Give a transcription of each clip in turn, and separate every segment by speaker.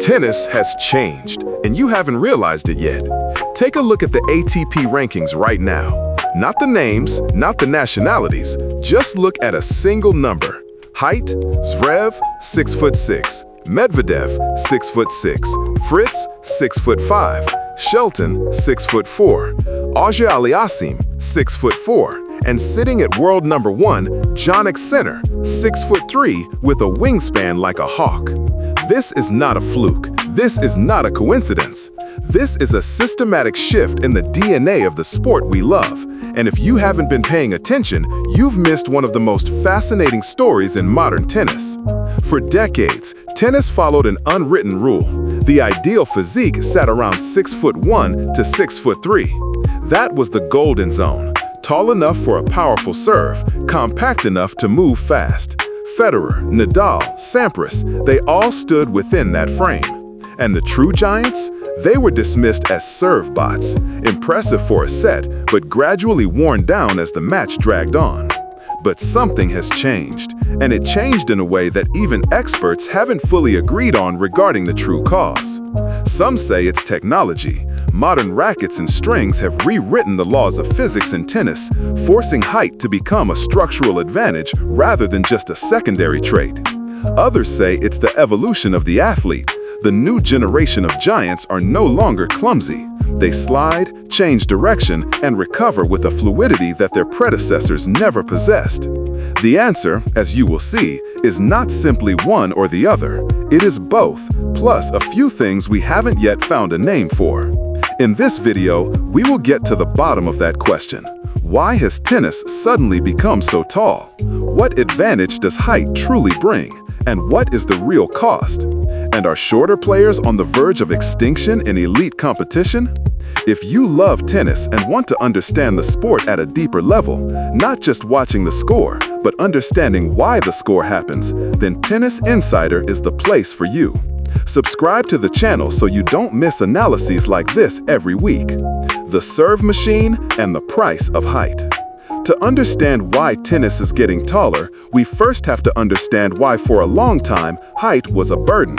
Speaker 1: Tennis has changed, and you haven't realized it yet. Take a look at the ATP rankings right now. Not the names, not the nationalities, just look at a single number. Height, Zverev, 6'6", Medvedev, 6'6", Fritz, 6'5", Shelton, 6'4", Auger Aliassime, 6'4", and sitting at world number 1, Jannik Sinner, 6'3", with a wingspan like a hawk. This is not a fluke. This is not a coincidence. This is a systematic shift in the DNA of the sport we love. And if you haven't been paying attention, you've missed one of the most fascinating stories in modern tennis. For decades, tennis followed an unwritten rule. The ideal physique sat around 6'1" to 6'3". That was the golden zone. Tall enough for a powerful serve, compact enough to move fast. Federer, Nadal, Sampras, they all stood within that frame. And the true giants? They were dismissed as serve bots, impressive for a set, but gradually worn down as the match dragged on. But something has changed, and it changed in a way that even experts haven't fully agreed on regarding the true cause. Some say it's technology. Modern rackets and strings have rewritten the laws of physics in tennis, forcing height to become a structural advantage rather than just a secondary trait. Others say it's the evolution of the athlete. The new generation of giants are no longer clumsy. They slide, change direction, and recover with a fluidity that their predecessors never possessed. The answer, as you will see, is not simply one or the other. It is both, plus a few things we haven't yet found a name for. In this video, we will get to the bottom of that question. Why has tennis suddenly become so tall? What advantage does height truly bring? And what is the real cost? And are shorter players on the verge of extinction in elite competition? If you love tennis and want to understand the sport at a deeper level, not just watching the score, but understanding why the score happens, then Tennis Insider is the place for you. Subscribe to the channel so you don't miss analyses like this every week. The serve machine and the price of height. To understand why tennis is getting taller, we first have to understand why for a long time, height was a burden.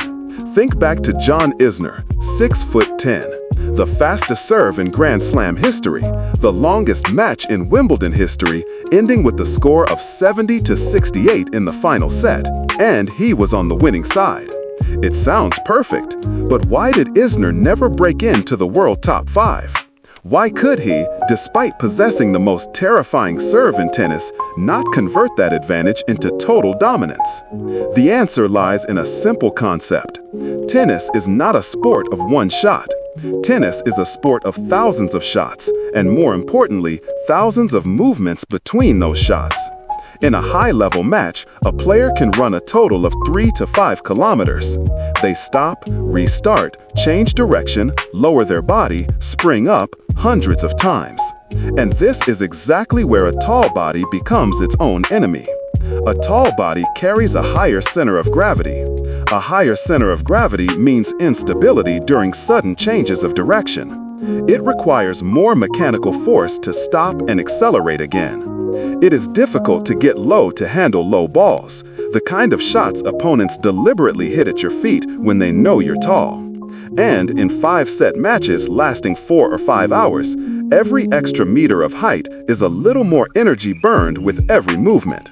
Speaker 1: Think back to John Isner, 6'10", the fastest serve in Grand Slam history, the longest match in Wimbledon history, ending with the score of 70-68 in the final set, and he was on the winning side. It sounds perfect, but why did Isner never break into the world top 5? Why could he, despite possessing the most terrifying serve in tennis, not convert that advantage into total dominance? The answer lies in a simple concept. Tennis is not a sport of one shot. Tennis is a sport of thousands of shots, and more importantly, thousands of movements between those shots. In a high-level match, a player can run a total of 3 to 5 kilometers. They stop, restart, change direction, lower their body, spring up hundreds of times. And this is exactly where a tall body becomes its own enemy. A tall body carries a higher center of gravity. A higher center of gravity means instability during sudden changes of direction. It requires more mechanical force to stop and accelerate again. It is difficult to get low to handle low balls, the kind of shots opponents deliberately hit at your feet when they know you're tall. And in 5-set matches lasting 4 or 5 hours, every extra meter of height is a little more energy burned with every movement.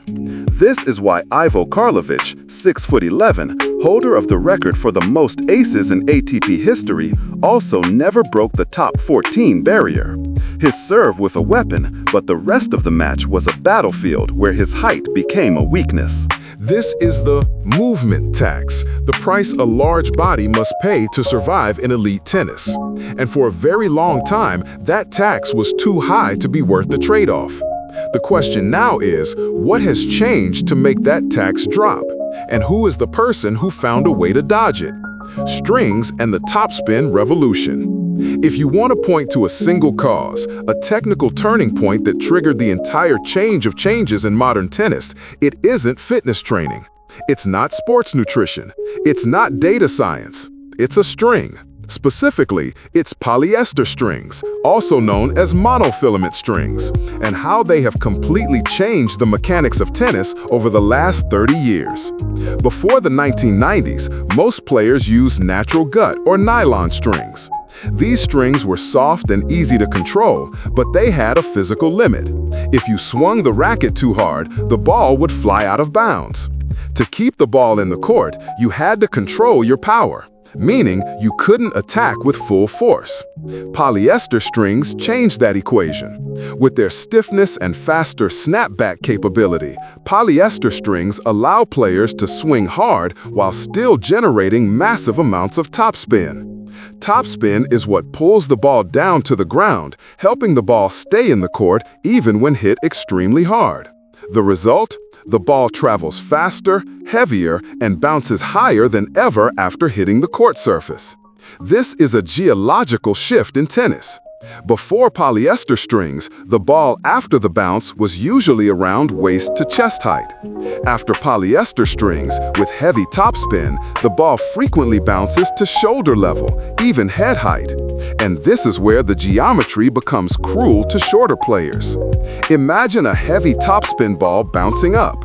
Speaker 1: This is why Ivo Karlovic, 6'11", holder of the record for the most aces in ATP history, also never broke the top 14 barrier. His serve was a weapon, but the rest of the match was a battlefield where his height became a weakness. This is the movement tax, the price a large body must pay to survive in elite tennis. And for a very long time, that tax was too high to be worth the trade-off. The question now is, what has changed to make that tax drop? And who is the person who found a way to dodge it? Strings and the topspin revolution. If you want to point to a single cause, a technical turning point that triggered the entire change of changes in modern tennis, it isn't fitness training. It's not sports nutrition. It's not data science. It's a string. Specifically, it's polyester strings, also known as monofilament strings, and how they have completely changed the mechanics of tennis over the last 30 years. Before the 1990s, most players used natural gut or nylon strings. These strings were soft and easy to control, but they had a physical limit. If you swung the racket too hard, the ball would fly out of bounds. To keep the ball in the court, you had to control your power, meaning you couldn't attack with full force. Polyester strings changed that equation. With their stiffness and faster snapback capability, polyester strings allow players to swing hard while still generating massive amounts of topspin. Topspin is what pulls the ball down to the ground, helping the ball stay in the court even when hit extremely hard. The result? The ball travels faster, heavier, and bounces higher than ever after hitting the court surface. This is a geological shift in tennis. Before polyester strings, the ball after the bounce was usually around waist to chest height. After polyester strings, with heavy topspin, the ball frequently bounces to shoulder level, even head height. And this is where the geometry becomes cruel to shorter players. Imagine a heavy topspin ball bouncing up.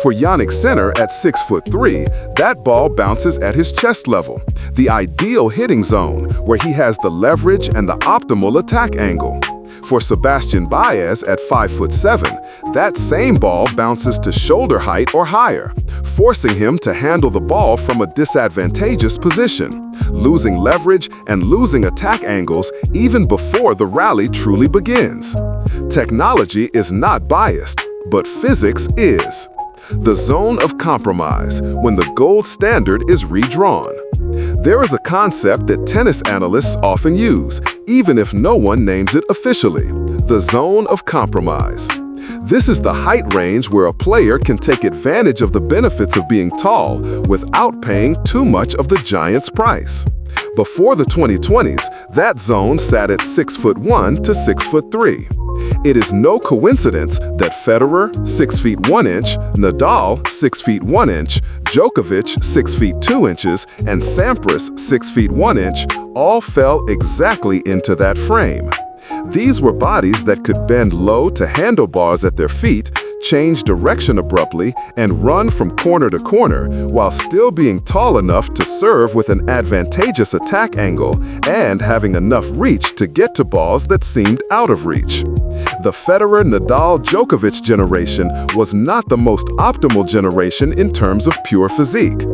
Speaker 1: For Jannik Sinner at 6'3", that ball bounces at his chest level, the ideal hitting zone where he has the leverage and the optimal attack angle. For Sebastian Baez at 5'7", that same ball bounces to shoulder height or higher, forcing him to handle the ball from a disadvantageous position, losing leverage and losing attack angles even before the rally truly begins. Technology is not biased, but physics is. The zone of compromise, when the gold standard is redrawn. There is a concept that tennis analysts often use, even if no one names it officially: the zone of compromise. This is the height range where a player can take advantage of the benefits of being tall without paying too much of the giant's price. Before the 2020s, that zone sat at 6'1" to 6'3". It is no coincidence that Federer, 6 feet 1 inch, Nadal, 6 feet 1 inch, Djokovic, 6 feet 2 inches, and Sampras, 6 feet 1 inch, all fell exactly into that frame. These were bodies that could bend low to handlebars at their feet, change direction abruptly, and run from corner to corner while still being tall enough to serve with an advantageous attack angle and having enough reach to get to balls that seemed out of reach. The Federer, Nadal, Djokovic generation was not the most optimal generation in terms of pure physique.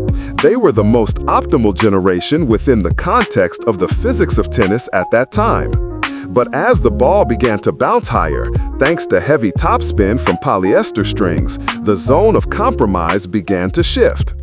Speaker 1: They were the most optimal generation within the context of the physics of tennis at that time. But as the ball began to bounce higher, thanks to heavy topspin from polyester strings, the zone of compromise began to shift.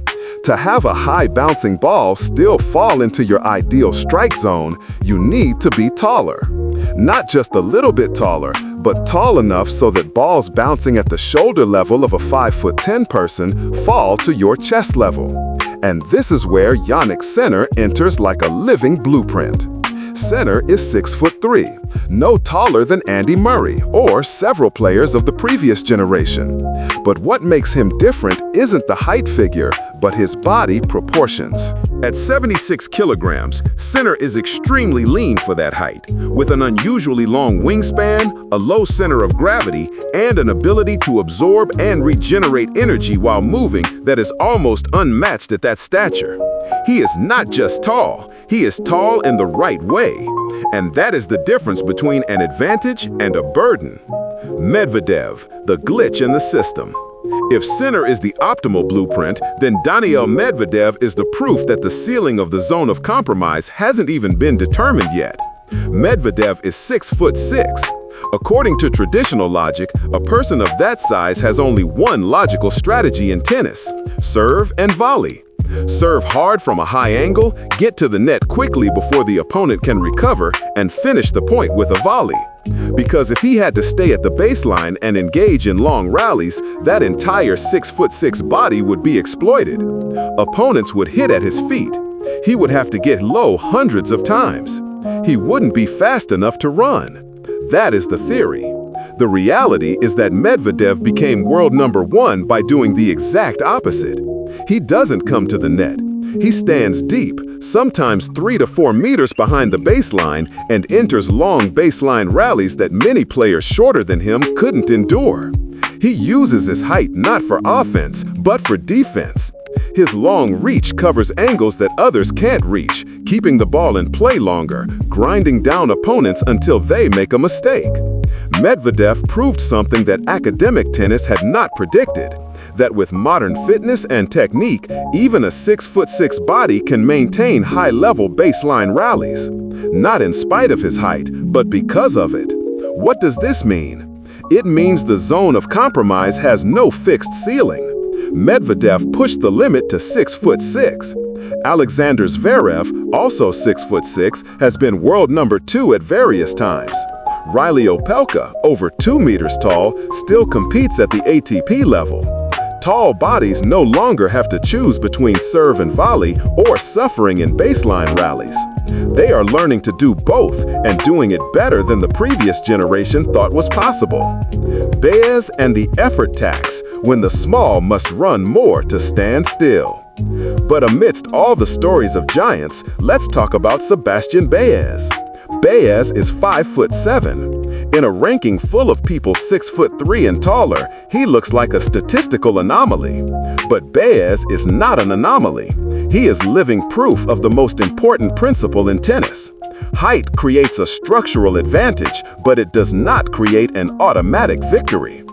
Speaker 1: To have a high bouncing ball still fall into your ideal strike zone, you need to be taller. Not just a little bit taller, but tall enough so that balls bouncing at the shoulder level of a 5'10" person fall to your chest level. And this is where Jannik Sinner enters like a living blueprint. Sinner is 6'3", no taller than Andy Murray or several players of the previous generation. But what makes him different isn't the height figure, but his body proportions. At 76 kilograms, Sinner is extremely lean for that height, with an unusually long wingspan, a low center of gravity, and an ability to absorb and regenerate energy while moving that is almost unmatched at that stature. He is not just tall, he is tall in the right way. And that is the difference between an advantage and a burden. Medvedev, the glitch in the system. If Sinner is the optimal blueprint, then Daniil Medvedev is the proof that the ceiling of the zone of compromise hasn't even been determined yet. Medvedev is 6'6". According to traditional logic, a person of that size has only one logical strategy in tennis: serve and volley. Serve hard from a high angle, get to the net quickly before the opponent can recover, and finish the point with a volley. Because if he had to stay at the baseline and engage in long rallies, that entire 6'6" body would be exploited. Opponents would hit at his feet. He would have to get low hundreds of times. He wouldn't be fast enough to run. That is the theory. The reality is that Medvedev became world #1 by doing the exact opposite. He doesn't come to the net. He stands deep, sometimes 3 to 4 meters behind the baseline, and enters long baseline rallies that many players shorter than him couldn't endure. He uses his height not for offense, but for defense. His long reach covers angles that others can't reach, keeping the ball in play longer, grinding down opponents until they make a mistake. Medvedev proved something that academic tennis had not predicted, that with modern fitness and technique, even a 6'6" body can maintain high-level baseline rallies. Not in spite of his height, but because of it. What does this mean? It means the zone of compromise has no fixed ceiling. Medvedev pushed the limit to 6'6". Alexander Zverev, also 6'6", has been world number 2 at various times. Riley Opelka, over 2 meters tall, still competes at the ATP level. Tall bodies no longer have to choose between serve and volley or suffering in baseline rallies. They are learning to do both and doing it better than the previous generation thought was possible. Baez and the effort tax, when the small must run more to stand still. But amidst all the stories of giants, let's talk about Sebastian Baez. Baez is 5'7". In a ranking full of people 6'3" and taller, he looks like a statistical anomaly. But Baez is not an anomaly. He is living proof of the most important principle in tennis. Height creates a structural advantage, but it does not create an automatic victory.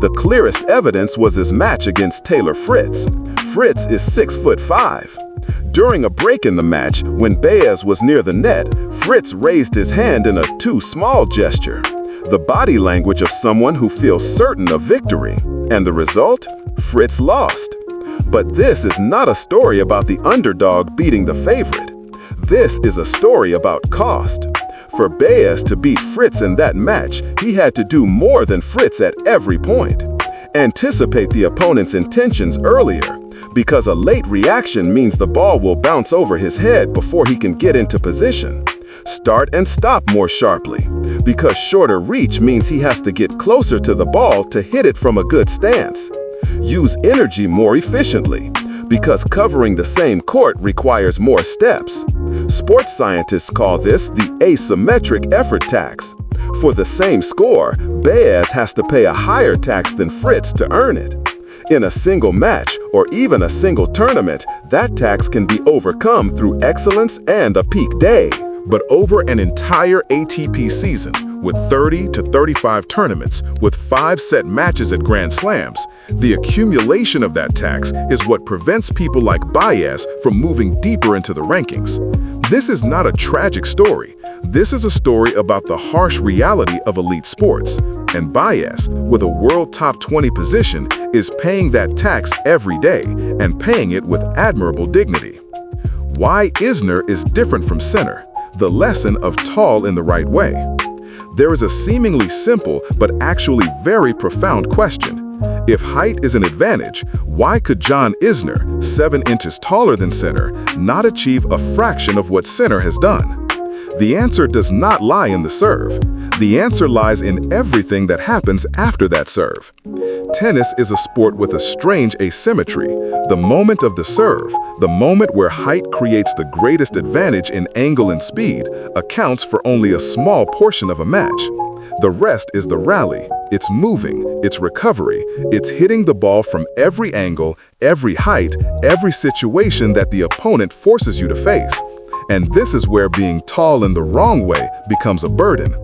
Speaker 1: The clearest evidence was his match against Taylor Fritz. Fritz is 6'5". During a break in the match, when Baez was near the net, Fritz raised his hand in a too small gesture. The body language of someone who feels certain of victory. And the result? Fritz lost. But this is not a story about the underdog beating the favorite. This is a story about cost. For Baez to beat Fritz in that match, he had to do more than Fritz at every point. Anticipate the opponent's intentions earlier, because a late reaction means the ball will bounce over his head before he can get into position. Start and stop more sharply, because shorter reach means he has to get closer to the ball to hit it from a good stance. Use energy more efficiently, because covering the same court requires more steps. Sports scientists call this the asymmetric effort tax. For the same score, Baez has to pay a higher tax than Fritz to earn it. In a single match, or even a single tournament, that tax can be overcome through excellence and a peak day.
Speaker 2: But over an entire ATP season, with 30 to 35 tournaments, with 5 set matches at Grand Slams, the accumulation of that tax is what prevents people like Baez from moving deeper into the rankings. This is not a tragic story. This is a story about the harsh reality of elite sports. And Baez, with a world top 20 position, is paying that tax every day and paying it with admirable dignity. Why Isner is different from Sinner. The lesson of tall in the right way. There is a seemingly simple but actually very profound question. If height is an advantage, why could John Isner, 7 inches taller than Sinner, not achieve a fraction of what Sinner has done? The answer does not lie in the serve. The answer lies in everything that happens after that serve. Tennis is a sport with a strange asymmetry. The moment of the serve, the moment where height creates the greatest advantage in angle and speed, accounts for only a small portion of a match. The rest is the rally. It's moving, it's recovery, it's hitting the ball from every angle, every height, every situation that the opponent forces you to face. And this is where being tall in the wrong way becomes a burden.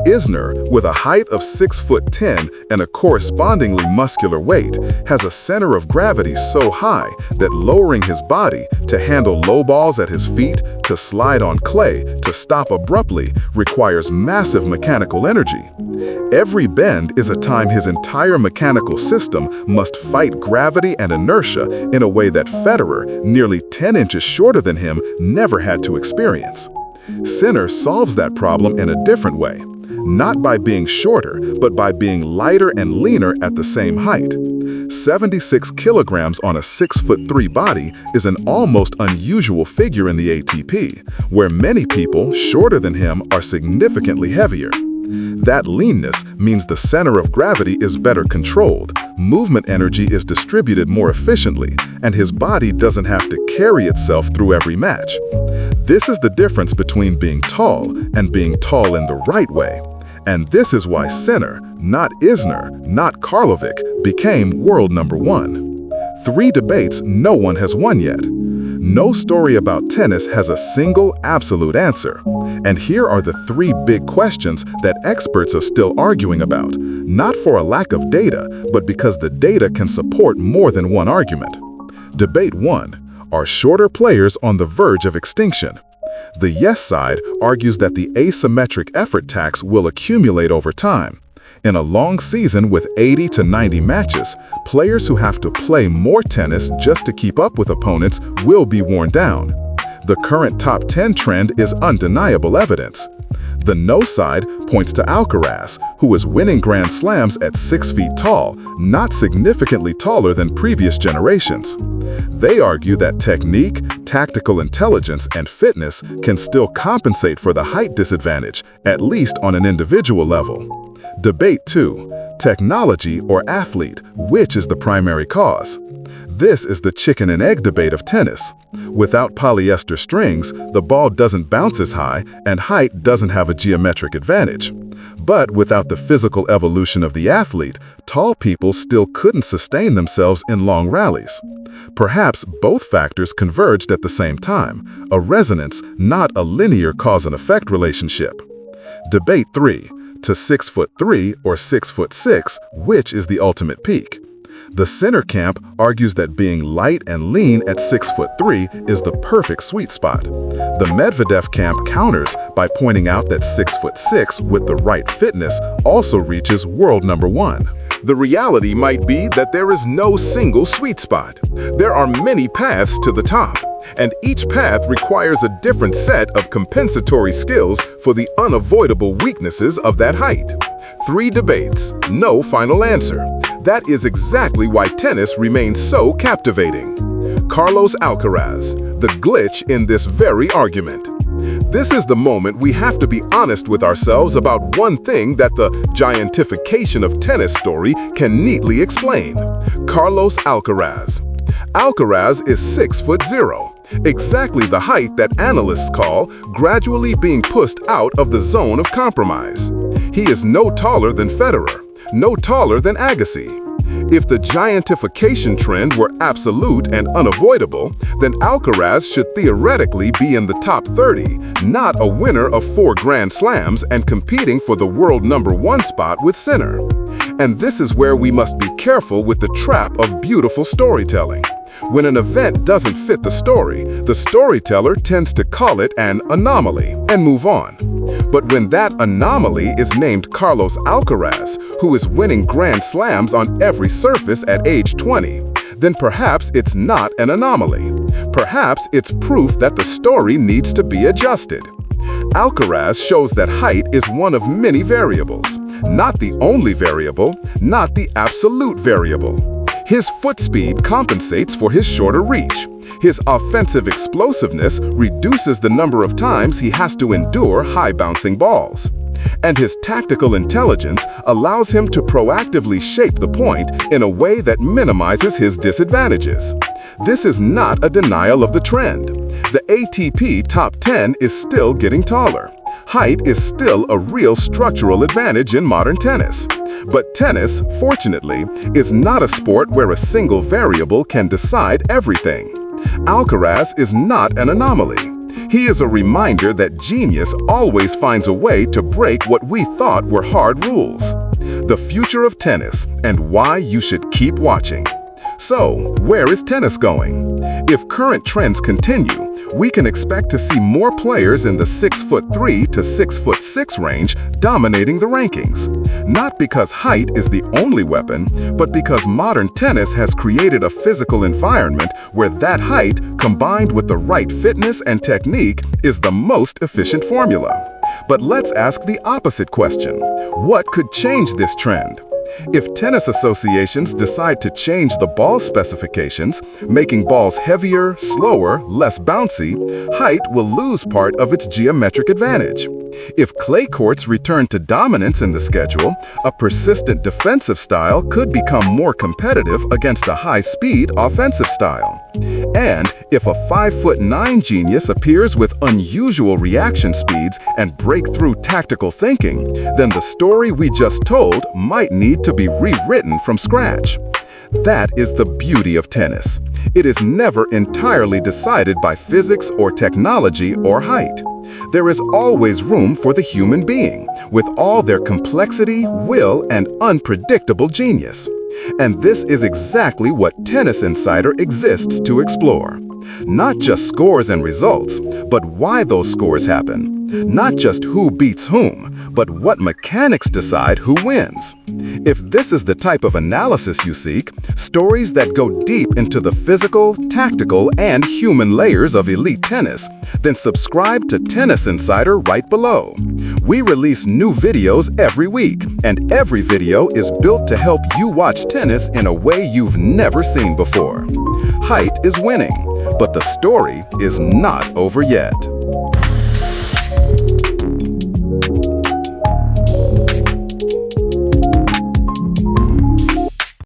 Speaker 2: Isner, with a height of 6'10" and a correspondingly muscular weight, has a center of gravity so high that lowering his body to handle low balls at his feet, to slide on clay, to stop abruptly, requires massive mechanical energy. Every bend is a time his entire mechanical system must fight gravity and inertia in a way that Federer, nearly 10 inches shorter than him, never had to experience. Sinner solves that problem in a different way. Not by being shorter, but by being lighter and leaner at the same height. 76 kilograms on a 6'3" body is an almost unusual figure in the ATP, where many people shorter than him are significantly heavier. That leanness means the center of gravity is better controlled, movement energy is distributed more efficiently, and his body doesn't have to carry itself through every match. This is the difference between being tall and being tall in the right way. And this is why Sinner, not Isner, not Karlovic, became world number one. 3 debates no one has won yet. No story about tennis has a single absolute answer. And here are the 3 big questions that experts are still arguing about, not for a lack of data, but because the data can support more than one argument. Debate 1. Are shorter players on the verge of extinction? The yes side argues that the asymmetric effort tax will accumulate over time. In a long season with 80 to 90 matches, players who have to play more tennis just to keep up with opponents will be worn down. The current top 10 trend is undeniable evidence. The no side points to Alcaraz, who is winning Grand Slams at 6 feet tall, not significantly taller than previous generations. They argue that technique, tactical intelligence, and fitness can still compensate for the height disadvantage, at least on an individual level. Debate 2. Technology or athlete, which is the primary cause? This is the chicken and egg debate of tennis. Without polyester strings, the ball doesn't bounce as high, and height doesn't have a geometric advantage. But without the physical evolution of the athlete, tall people still couldn't sustain themselves in long rallies. Perhaps both factors converged at the same time, a resonance, not a linear cause and effect relationship. Debate 3. To 6'3" or 6'6", which is the ultimate peak? The Sinner camp argues that being light and lean at 6'3" is the perfect sweet spot. The Medvedev camp counters by pointing out that 6'6" with the right fitness also reaches world number one.
Speaker 1: The reality might be that there is no single sweet spot. There are many paths to the top, and each path requires a different set of compensatory skills for the unavoidable weaknesses of that height. 3 debates, no final answer. That is exactly why tennis remains so captivating. Carlos Alcaraz, the glitch in this very argument. This is the moment we have to be honest with ourselves about one thing that the giantification of tennis story can neatly explain. Carlos Alcaraz. Alcaraz is 6'0", exactly the height that analysts call gradually being pushed out of the zone of compromise. He is no taller than Federer, no taller than Agassi. If the giantification trend were absolute and unavoidable, then Alcaraz should theoretically be in the top 30, not a winner of 4 Grand Slams and competing for the world number 1 spot with Sinner. And this is where we must be careful with the trap of beautiful storytelling. When an event doesn't fit the story, the storyteller tends to call it an anomaly and move on. But when that anomaly is named Carlos Alcaraz, who is winning Grand Slams on every surface at age 20, then perhaps it's not an anomaly. Perhaps it's proof that the story needs to be adjusted. Alcaraz shows that height is one of many variables, not the only variable, not the absolute variable. His foot speed compensates for his shorter reach. His offensive explosiveness reduces the number of times he has to endure high-bouncing balls. And his tactical intelligence allows him to proactively shape the point in a way that minimizes his disadvantages. This is not a denial of the trend. The ATP top 10 is still getting taller. Height is still a real structural advantage in modern tennis. But tennis, fortunately, is not a sport where a single variable can decide everything. Alcaraz is not an anomaly. He is a reminder that genius always finds a way to break what we thought were hard rules. The future of tennis and why you should keep watching. So, where is tennis going? If current trends continue, we can expect to see more players in the 6'3" to 6'6" range dominating the rankings. Not because height is the only weapon, but because modern tennis has created a physical environment where that height, combined with the right fitness and technique, is the most efficient formula. But let's ask the opposite question. What could change this trend? If tennis associations decide to change the ball specifications, making balls heavier, slower, less bouncy, height will lose part of its geometric advantage.
Speaker 2: If clay courts return to dominance in the schedule, a persistent defensive style could become more competitive against a high-speed offensive style. And if a 5'9" genius appears with unusual reaction speeds and breakthrough tactical thinking, then the story we just told might need to be rewritten from scratch. That is the beauty of tennis. It is never entirely decided by physics or technology or height. There is always room for the human being, with all their complexity, will, and unpredictable genius. And this is exactly what Tennis Insider exists to explore. Not just scores and results, but why those scores happen. Not just who beats whom, but what mechanics decide who wins. If this is the type of analysis you seek, stories that go deep into the physical, tactical, and human layers of elite tennis, then subscribe to Tennis Insider right below. We release new videos every week, and every video is built to help you watch tennis in a way you've never seen before. Height is winning, but the story is not over yet.